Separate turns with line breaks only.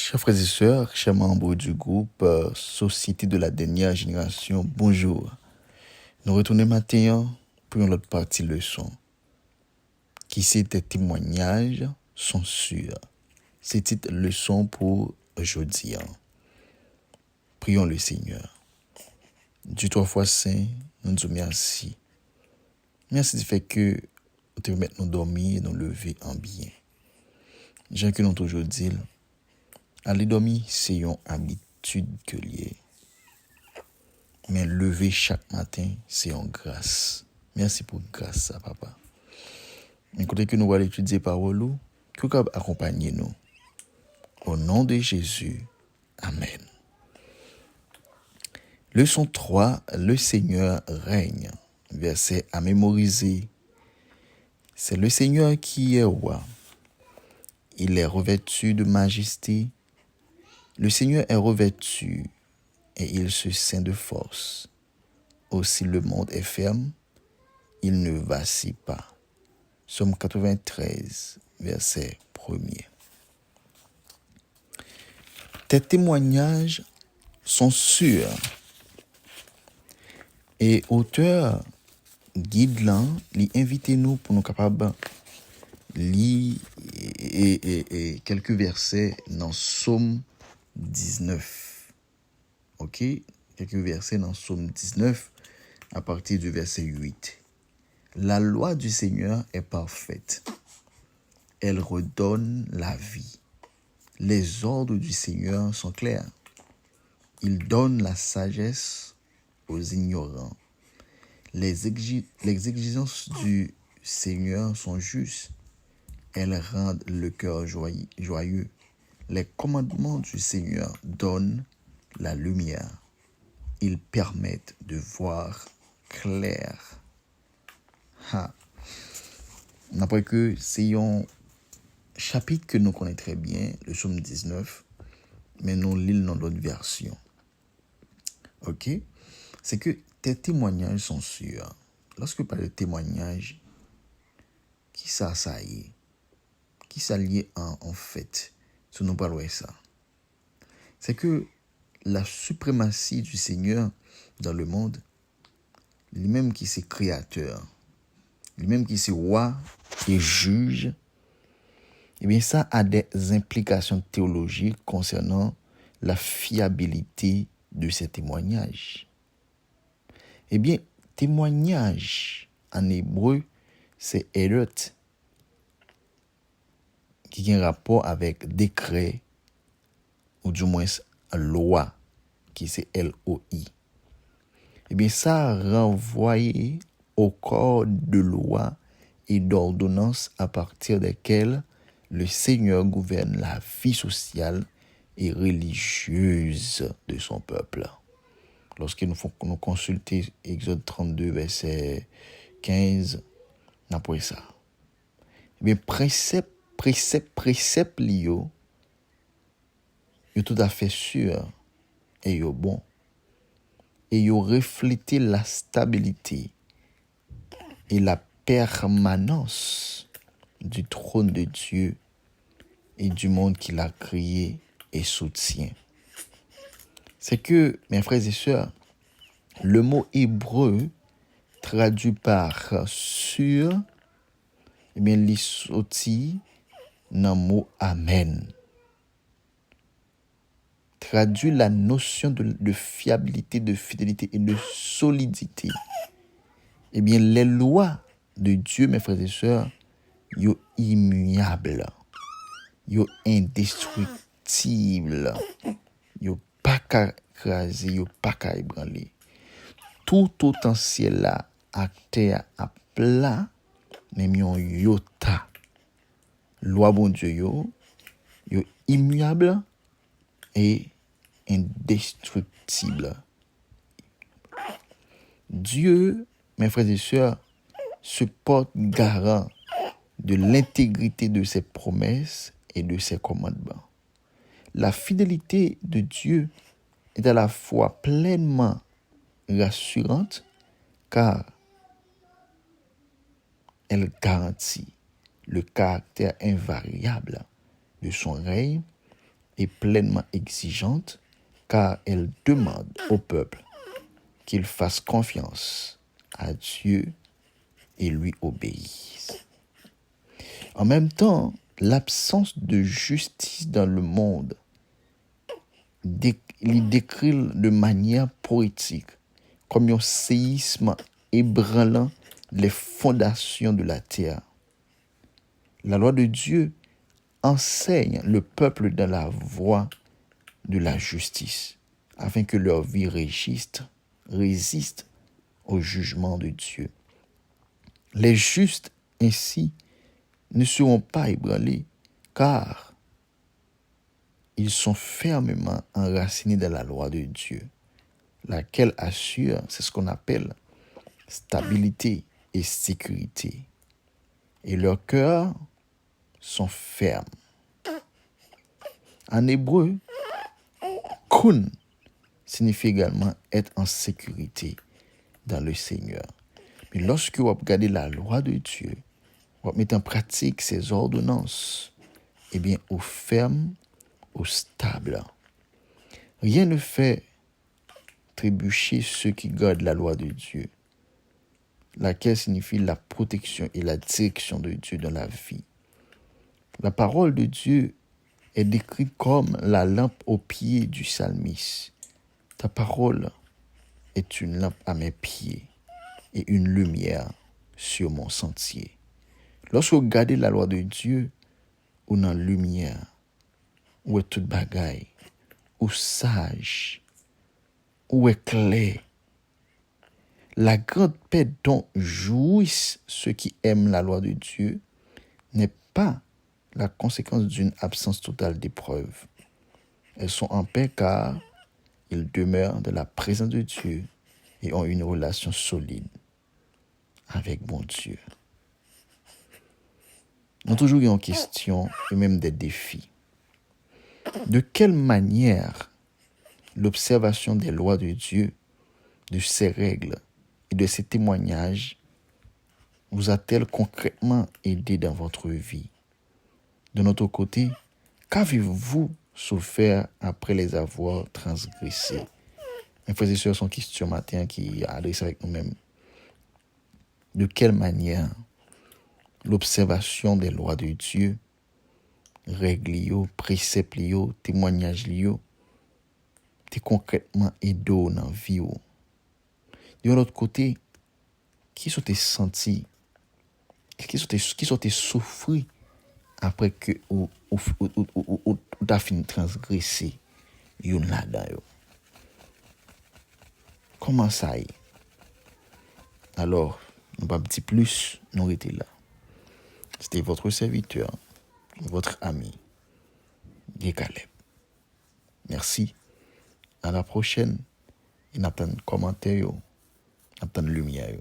Chers frères et sœurs, chers membres du groupe Société de la dernière génération, bonjour. Nous retournons maintenant pour une autre partie leçon. Qui c'est des témoignages sont sûrs. C'est une leçon pour aujourd'hui. Prions le Seigneur. Dieu trois fois saint, nous nous merci. Merci du fait que vous te permettez nous dormir et nous lever en bien. Jean que nous toujours dit, aller dormir, c'est une habitude que lié. Mais lever chaque matin, c'est une grâce. Merci pour grâce, ça, papa. Mais côté que nous allons étudier parole, que vous accompagner nous. Au nom de Jésus, Amen. Leçon 3, le Seigneur règne. Verset à mémoriser. C'est le Seigneur qui est roi. Il est revêtu de majesté. Le Seigneur est revêtu et il se ceint de force. Aussi le monde est ferme, il ne vacille pas. Psaume 93, verset 1er. Tes témoignages sont sûrs. Et auteur guide là, lui invitez-nous pour nous capables lire et quelques versets dans Psaume 19. OK? Quelques versets dans Psaume 19 à partir du verset 8. La loi du Seigneur est parfaite. Elle redonne la vie. Les ordres du Seigneur sont clairs. Il donne la sagesse aux ignorants. Les exigences du Seigneur sont justes. Elles rendent le cœur joyeux. Les commandements du Seigneur donnent la lumière. Ils permettent de voir clair. N'après que c'est un chapitre que nous connaissons très bien, le Psaume 19, mais nous lisons dans d'autres versions. OK? C'est que tes témoignages sont sûrs. Lorsque par le témoignage, qui ça y est? Qui ça lié en fait? Si nous parlons de ça. C'est que la suprématie du Seigneur dans le monde, lui-même qui est créateur, lui-même qui est roi et juge, eh bien ça a des implications théologiques concernant la fiabilité de ces témoignages. Eh bien, témoignage en hébreu, c'est erot, qui a un rapport avec décret, ou du moins loi, qui c'est L-O-I. Eh bien, ça renvoie au corps de loi et d'ordonnance à partir desquelles le Seigneur gouverne la vie sociale et religieuse de son peuple. Lorsque nous consultons Exode 32, verset 15, après ça. Eh bien, précepte, est tout à fait sûr et bon. Et il reflète la stabilité et la permanence du trône de Dieu et du monde qu'il a créé et soutient. C'est que, mes frères et sœurs, le mot hébreu traduit par sûr, eh bien, il sorti dans le mot amen. Traduit la notion de fiabilité, de fidélité et de solidité. Eh bien, les lois de Dieu, mes frères et sœurs, sont immuables, sont indestructibles, sont pas qu'à écraser, sont pas qu'à ébranler. Tout potentiel là, à terre, à plat, même yon yota. Loi bon Dieu yo immuable et indestructible. Dieu, mes frères et sœurs, se porte garant de l'intégrité de ses promesses et de ses commandements. La fidélité de Dieu est à la fois pleinement rassurante car elle garantit le caractère invariable de son règne est pleinement exigeante car elle demande au peuple qu'il fasse confiance à Dieu et lui obéisse. En même temps, l'absence de justice dans le monde il décrit de manière poétique comme un séisme ébranlant les fondations de la terre. La loi de Dieu enseigne le peuple dans la voie de la justice, afin que leur vie résiste au jugement de Dieu. Les justes, ainsi, ne seront pas ébranlés, car ils sont fermement enracinés dans la loi de Dieu, laquelle assure, c'est ce qu'on appelle stabilité et sécurité. Et leurs cœurs sont fermes. En hébreu, kun signifie également être en sécurité dans le Seigneur. Mais lorsque vous regardez la loi de Dieu, vous mettez en pratique ses ordonnances, eh bien, au ferme, au stable. Rien ne fait trébucher ceux qui gardent la loi de Dieu, laquelle signifie la protection et la direction de Dieu dans la vie. La parole de Dieu est décrite comme la lampe aux pieds du psalmiste. Ta parole est une lampe à mes pieds et une lumière sur mon sentier. Lorsque vous regardez la loi de Dieu, ou dans la lumière, ou est toute bagaille, ou sage, ou est clair. La grande paix dont jouissent ceux qui aiment la loi de Dieu n'est pas la conséquence d'une absence totale d'épreuves. Elles sont en paix car ils demeurent dans la présence de Dieu et ont une relation solide avec bon Dieu. Nous avons toujours eu en question et même des défis. De quelle manière l'observation des lois de Dieu, de ses règles et de ses témoignages vous a-t-elle concrètement aidé dans votre vie? De notre côté, qu'avez-vous souffert après les avoir transgressés? Mes frères et sœurs, son question matin qui adresse avec nous-mêmes. De quelle manière l'observation des lois de Dieu, règles, préceptes, témoignages, t'es concrètement aidé dans la vie? De l'autre côté, qui sont tes sentis, qui sont tes souffrir après que ou t'as fini transgresser yon là-dedans? Comment ça y est? Alors, nous pas petit plus, nous étions là. C'était votre serviteur, votre ami, Guy Caleb. Merci. À la prochaine. Et n'attendez commentaire, n'attendez lumière.